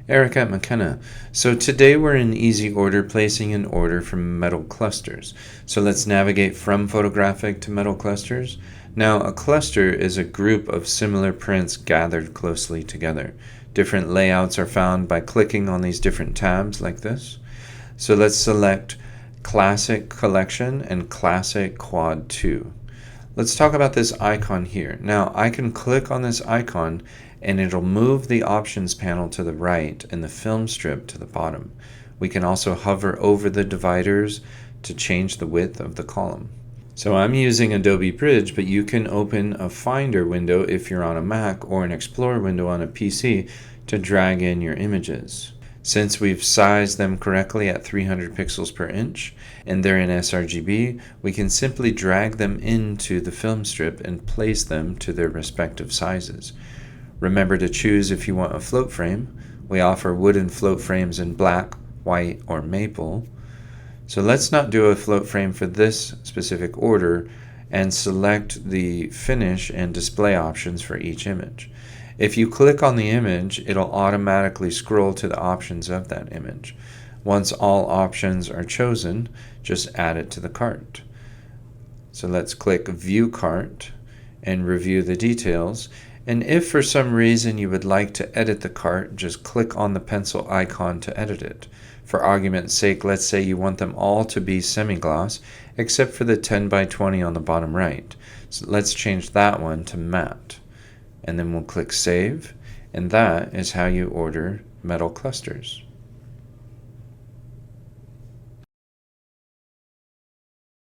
Eric at McKenna. So today we're in Easy Order, placing an order from metal clusters. So let's navigate from photographic to metal clusters. Now a cluster is a group of similar prints gathered closely together. Different layouts are found by clicking on these different tabs like this. So let's select Classic Collection and Classic Quad 2. Let's talk about this icon here. Now I can click on this icon and it'll move the options panel to the right and the film strip to the bottom. We can also hover over the dividers to change the width of the column. So I'm using Adobe Bridge, but you can open a Finder window if you're on a Mac or an Explorer window on a PC to drag in your images. Since we've sized them correctly at 300 pixels per inch and they're in sRGB, we can simply drag them into the film strip and place them to their respective sizes. Remember to choose if you want a float frame. We offer wooden float frames in black, white, or maple. So let's not do a float frame for this specific order and select the finish and display options for each image. If you click on the image, it'll automatically scroll to the options of that image. Once all options are chosen, just add it to the cart. So let's click View Cart and review the details. And if for some reason you would like to edit the cart, just click on the pencil icon to edit it. For argument's sake, let's say you want them all to be semi-gloss, except for the 10 by 20 on the bottom right. So let's change that one to matte. And then we'll click Save, and that is how you order metal clusters.